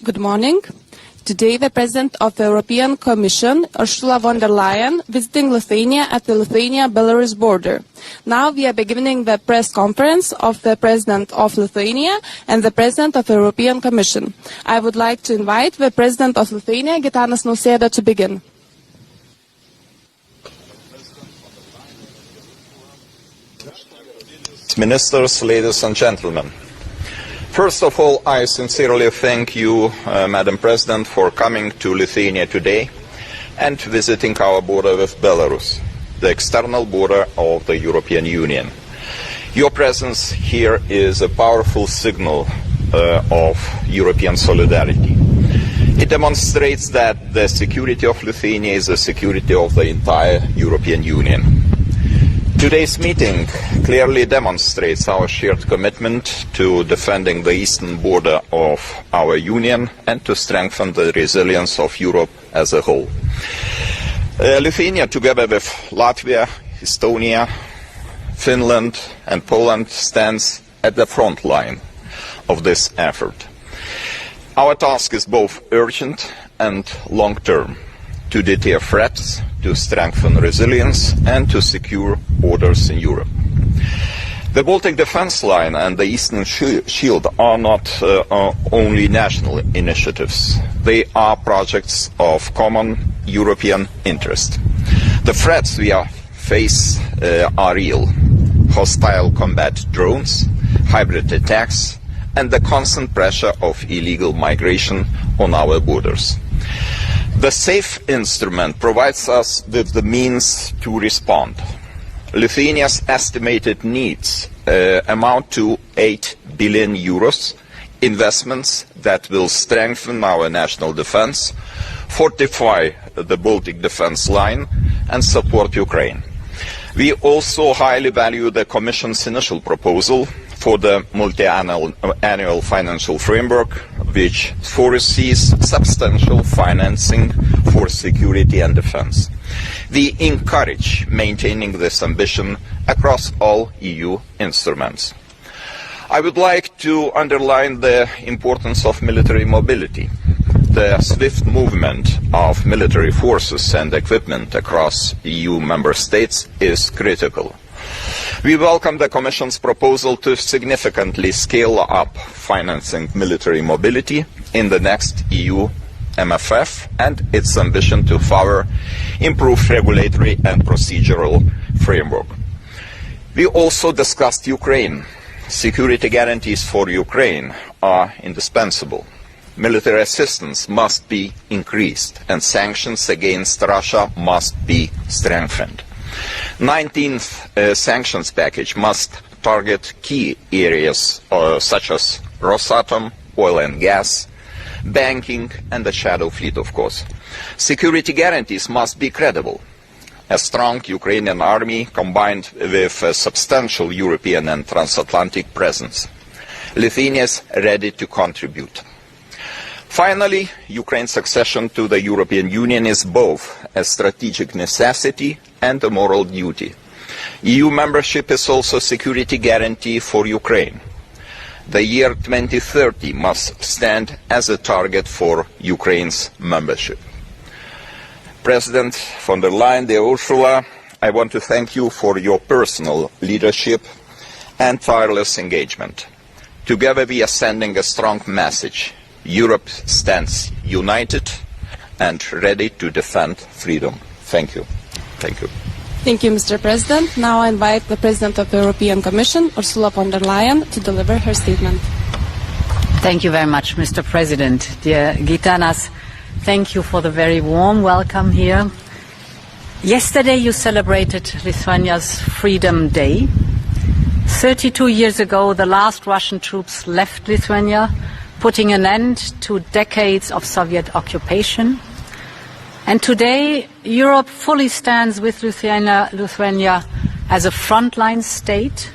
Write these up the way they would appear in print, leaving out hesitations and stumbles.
Good morning. Today, the President of the European Commission, Ursula von der Leyen, visiting Lithuania at the Lithuania-Belarus border. Now we are beginning the press conference of the President of Lithuania and the President of the European Commission. I would like to invite the President of Lithuania, Gitanas Nausėda, to begin. Ministers, ladies and gentlemen. First of all, I sincerely thank you, Madam President, for coming to Lithuania today and visiting our border with Belarus, the external border of the European Union. Your presence here is a powerful signal of European solidarity. It demonstrates that the security of Lithuania is the security of the entire European Union. Today's meeting clearly demonstrates our shared commitment to defending the eastern border of our Union and to strengthen the resilience of Europe as a whole. Lithuania, together with Latvia, Estonia, Finland and Poland, stands at the front line of this effort. Our task is both urgent and long-term: to deter threats, to strengthen resilience and to secure borders in Europe. The Baltic Defence Line and the Eastern Shield are not only national initiatives. They are projects of common European interest. The threats we face are real: hostile combat drones, hybrid attacks, and the constant pressure of illegal migration on our borders. The SAFE instrument provides us with the means to respond. Lithuania's estimated needs amount to 8 billion euros, investments that will strengthen our national defense, fortify the Baltic Defence Line and support Ukraine. We also highly value the Commission's initial proposal for the multi-annual financial framework, which foresees substantial financing for security and defence. We encourage maintaining this ambition across all EU instruments. I would like to underline the importance of military mobility. The swift movement of military forces and equipment across EU member states is critical. We welcome the Commission's proposal to significantly scale up financing military mobility in the next EU MFF and its ambition to further improve regulatory and procedural framework. We also discussed Ukraine. Security guarantees for Ukraine are indispensable. Military assistance must be increased and sanctions against Russia must be strengthened. 19th sanctions package must target key areas such as Rosatom, oil and gas, banking and the shadow fleet, of course. Security guarantees must be credible. A strong Ukrainian army combined with a substantial European and transatlantic presence. Lithuania is ready to contribute. Finally, Ukraine's accession to the European Union is both a strategic necessity and a moral duty. EU membership is also a security guarantee for Ukraine. The year 2030 must stand as a target for Ukraine's membership. President von der Leyen, dear Ursula, I want to thank you for your personal leadership and tireless engagement. Together we are sending a strong message. Europe stands united and ready to defend freedom. Thank you. Thank you. Thank you, Mr. President. Now I invite the President of the European Commission, Ursula von der Leyen, to deliver her statement. Thank you very much, Mr. President. Dear Gitanas, thank you for the very warm welcome here. Yesterday you celebrated Lithuania's Freedom Day. 32 years ago, the last Russian troops left Lithuania, putting an end to decades of Soviet occupation. And today, Europe fully stands with Lithuania as a frontline state.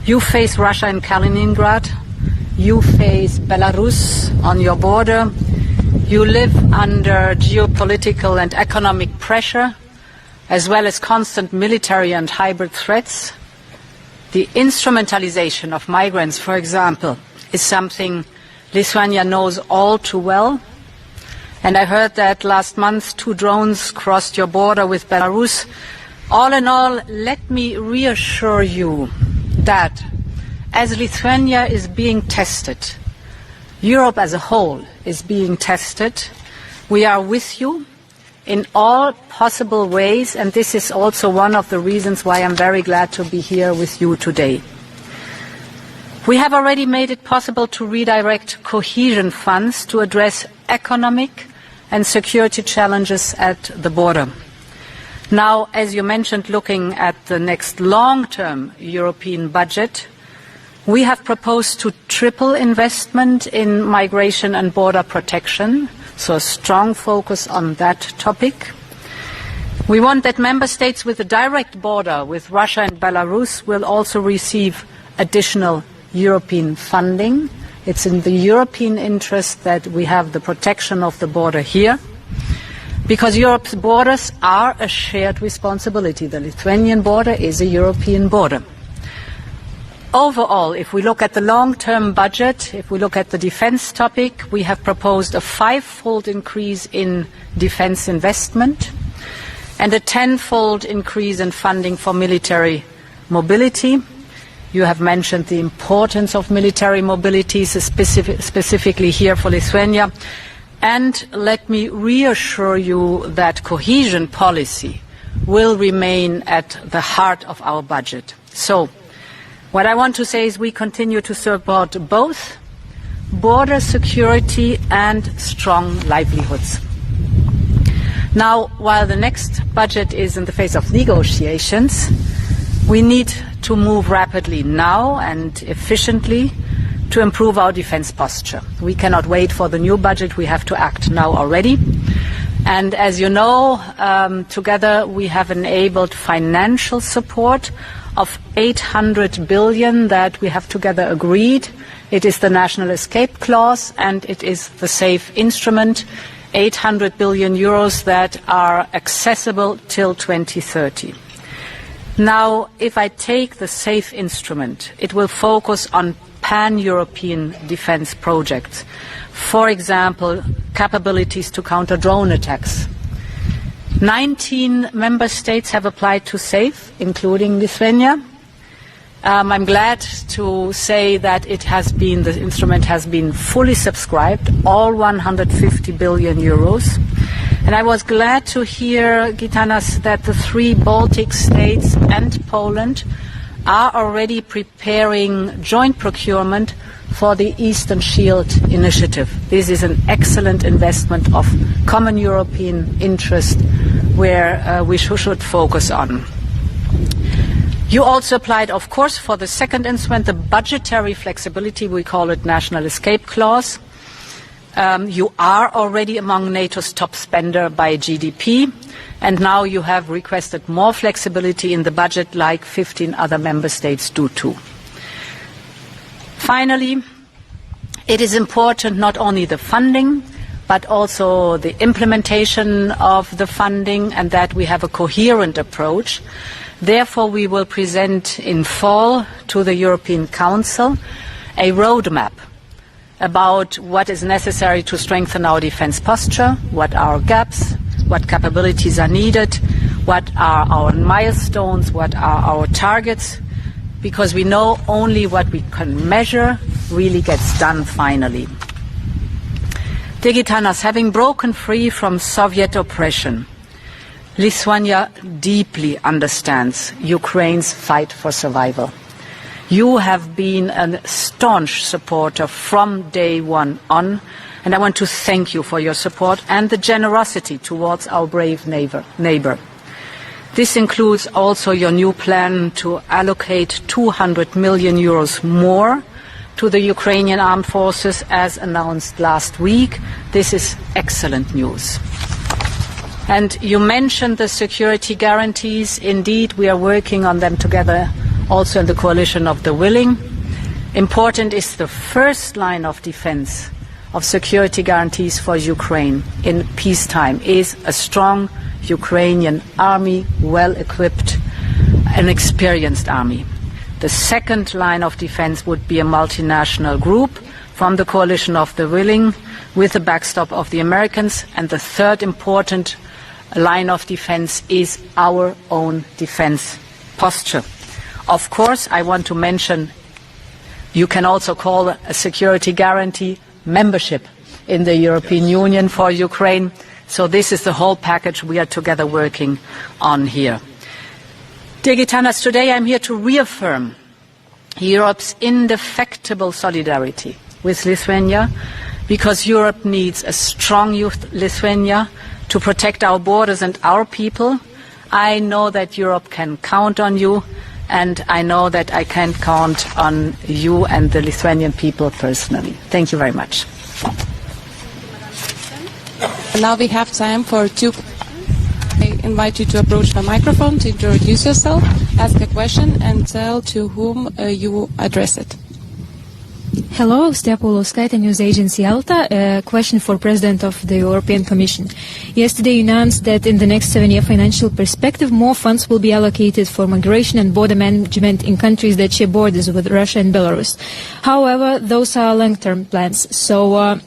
You face Russia in Kaliningrad. You face Belarus on your border. You live under geopolitical and economic pressure, as well as constant military and hybrid threats. The instrumentalization of migrants, for example, is something Lithuania knows all too well. And I heard that last month 2 drones crossed your border with Belarus. All in all, let me reassure you that as Lithuania is being tested, Europe as a whole is being tested, we are with you in all possible ways, and this is also one of the reasons why I'm very glad to be here with you today. We have already made it possible to redirect cohesion funds to address economic and security challenges at the border. Now, as you mentioned, looking at the next long-term European budget, we have proposed to triple investment in migration and border protection, so a strong focus on that topic. We want that member states with a direct border with Russia and Belarus will also receive additional European funding. It's in the European interest that we have the protection of the border here, because Europe's borders are a shared responsibility. The Lithuanian border is a European border. Overall, if we look at the long-term budget, if we look at the defense topic, we have proposed a 5-fold increase in defense investment and a 10-fold increase in funding for military mobility. You have mentioned the importance of military mobility, specifically here for Lithuania. And let me reassure you that cohesion policy will remain at the heart of our budget. So, what I want to say is we continue to support both border security and strong livelihoods. Now, while the next budget is in the phase of negotiations, we need to move rapidly now and efficiently to improve our defense posture. We cannot wait for the new budget. We have to act now already. And as you know, together we have enabled financial support of 800 billion that we have together agreed. It is the National Escape Clause and it is the SAFE instrument, 800 billion euros that are accessible till 2030. Now, if I take the SAFE instrument, it will focus on pan-European defense projects. For example, capabilities to counter drone attacks. 19 member states have applied to SAFE, including Lithuania. I'm glad to say that the instrument has been fully subscribed, all 150 billion euros. And I was glad to hear, Gitanas, that the 3 Baltic states and Poland are already preparing joint procurement for the Eastern Shield initiative. This is an excellent investment of common European interest where we should focus on. You also applied, of course, for the second instrument, the budgetary flexibility, we call it National Escape Clause. You are already among NATO's top spender by GDP, and now you have requested more flexibility in the budget like 15 other member states do too. Finally, it is important not only the funding, but also the implementation of the funding, and that we have a coherent approach. Therefore, we will present in fall to the European Council a roadmap about what is necessary to strengthen our defense posture, what are our gaps, what capabilities are needed, what are our milestones, what are our targets, because we know only what we can measure really gets done finally. Dear Gitanas, having broken free from Soviet oppression, Lithuania deeply understands Ukraine's fight for survival. You have been a staunch supporter from day one on, and I want to thank you for your support and the generosity towards our brave neighbor. This includes also your new plan to allocate 200 million euros more to the Ukrainian armed forces as announced last week. This is excellent news. And you mentioned the security guarantees. Indeed, we are working on them together also in the coalition of the willing. Important is the first line of defense of security guarantees for Ukraine in peacetime is a strong Ukrainian army, well-equipped and experienced army. The second line of defense would be a multinational group from the coalition of the willing, with the backstop of the Americans. And the third important line of defense is our own defense posture. Of course, I want to mention, you can also call a security guarantee membership in the European Union for Ukraine. So this is the whole package we are together working on here. Dear Gitanas, today I'm here to reaffirm Europe's indefectible solidarity with Lithuania, because Europe needs a strong Lithuania to protect our borders and our people. I know that Europe can count on you, and I know that I can count on you and the Lithuanian people personally. Thank you very much. Now we have time for 2 questions. I invite you to approach the microphone to introduce yourself, ask a question, and tell to whom you address it. Hello, Steapulauskaitė, news agency Alta. A question for President of the European Commission. Yesterday you announced that in the next 7-year financial perspective, more funds will be allocated for migration and border management in countries that share borders with Russia and Belarus. However, those are long-term plans. So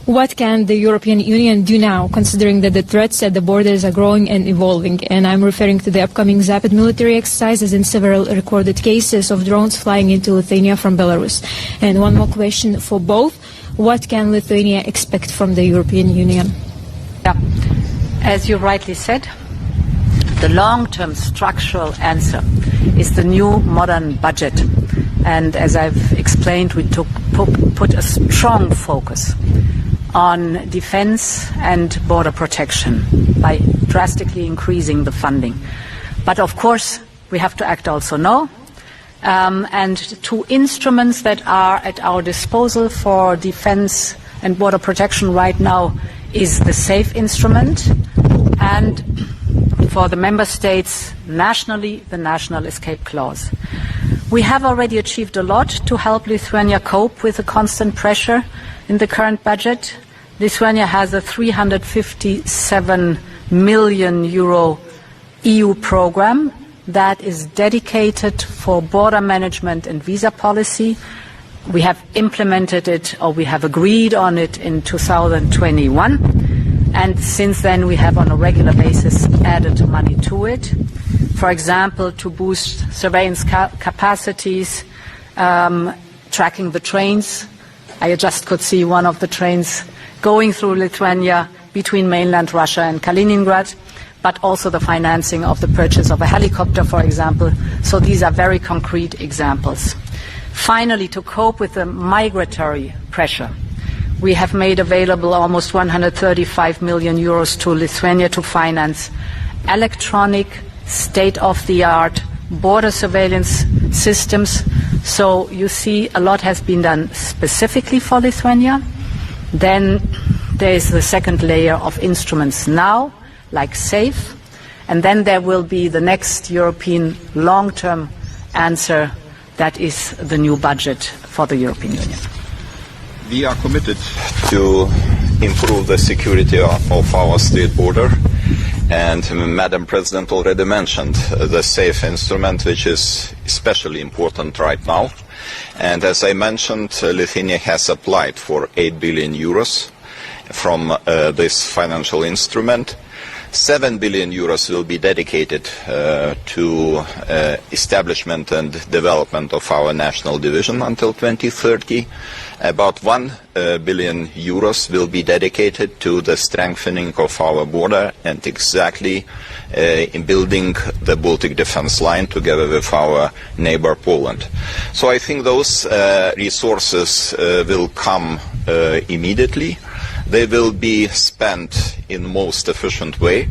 what can the European Union do now, considering that the threats at the borders are growing and evolving? And I'm referring to the upcoming Zapad military exercises and several recorded cases of drones flying into Lithuania from Belarus. And one more question for both. What can Lithuania expect from the European Union? Yeah. As you rightly said, the long-term structural answer is the new modern budget. And as I've explained, we put a strong focus on defense and border protection by drastically increasing the funding. But of course, we have to act also now. And 2 instruments that are at our disposal for defense and border protection right now is the SAFE instrument, and for the member states nationally, the National Escape Clause. We have already achieved a lot to help Lithuania cope with the constant pressure in the current budget. Lithuania has a 357 million euro EU program that is dedicated for border management and visa policy. We have implemented it, or we have agreed on it, in 2021. And since then we have on a regular basis added money to it. For example, to boost surveillance capacities, tracking the trains. I just could see one of the trains going through Lithuania between mainland Russia and Kaliningrad, but also the financing of the purchase of a helicopter, for example. So these are very concrete examples. Finally, to cope with the migratory pressure, we have made available almost 135 million euros to Lithuania to finance electronic, state-of-the-art border surveillance systems. So you see, a lot has been done specifically for Lithuania. Then there is the second layer of instruments now, like SAFE, and then there will be the next European long-term answer, that is the new budget for the European Union. We are committed to improve the security of our state border, and Madam President already mentioned the SAFE instrument, which is especially important right now. And as I mentioned, Lithuania has applied for 8 billion euros from this financial instrument. 7 billion euros will be dedicated to establishment and development of our national division until 2030. About 1 billion euros will be dedicated to the strengthening of our border and exactly in building the Baltic defense line together with our neighbor Poland. So I think those resources will come immediately. They will be spent in the most efficient way,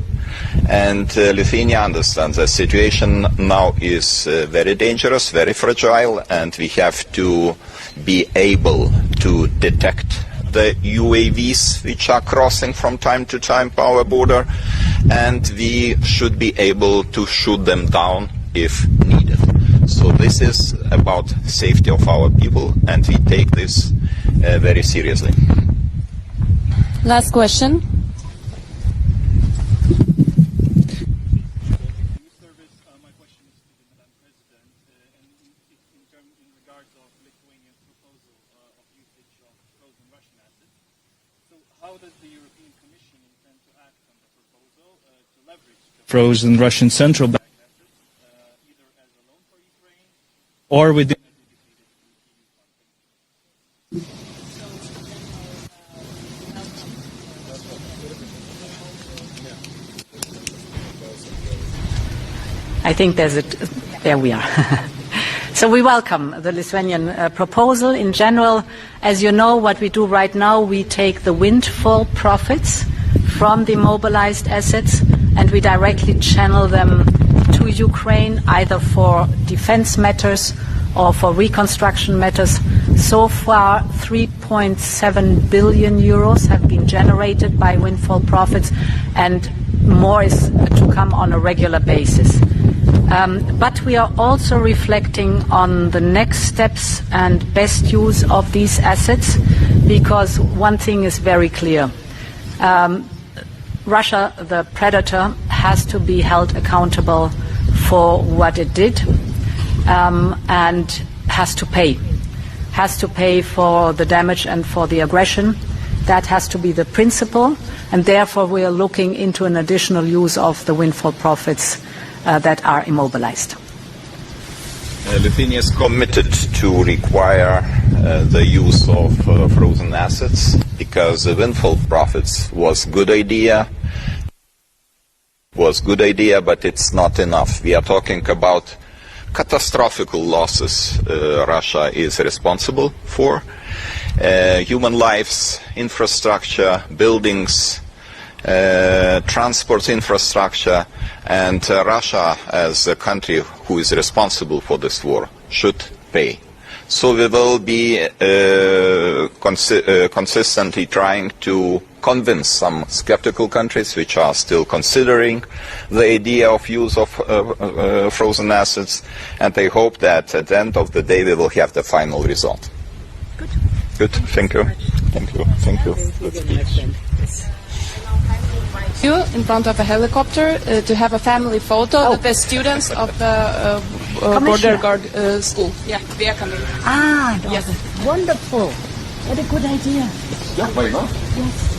and Lithuania understands the situation now is very dangerous, very fragile, and we have to be able to detect the UAVs which are crossing from time to time our border, and we should be able to shoot them down if needed. So this is about safety of our people, and we take this very seriously. Last question. In regards of Lithuania's proposal of how does the European Commission intend to act on the proposal to leverage the frozen Russian central bank assets, either as a loan for Ukraine or within I think there we are. So we welcome the Lithuanian proposal. In general, as you know, what we do right now, we take the windfall profits from the mobilized assets and we directly channel them to Ukraine, either for defense matters or for reconstruction matters. So far, 3.7 billion euros have been generated by windfall profits, and more is to come on a regular basis. But we are also reflecting on the next steps and best use of these assets, because one thing is very clear. Russia, the predator, has to be held accountable for what it did and has to pay. Has to pay for the damage and for the aggression. That has to be the principle, and therefore we are looking into an additional use of the windfall profits that are immobilized. Lithuania is committed to require the use of frozen assets, because the windfall profits was good idea, but it's not enough. We are talking about catastrophic losses Russia is responsible for. Human lives, infrastructure, buildings, transport infrastructure, and Russia, as a country who is responsible for this war, should pay. So we will be consistently trying to convince some skeptical countries which are still considering the idea of use of frozen assets, and I hope that at the end of the day we will have the final result. Good. Thank you. Thank you. Thank you. Good speech. You in front of a helicopter to have a family photo with the students of the border guard school. Yeah, we are coming. Ah, yes. Wonderful. What a good idea. Yeah, why not? Yes.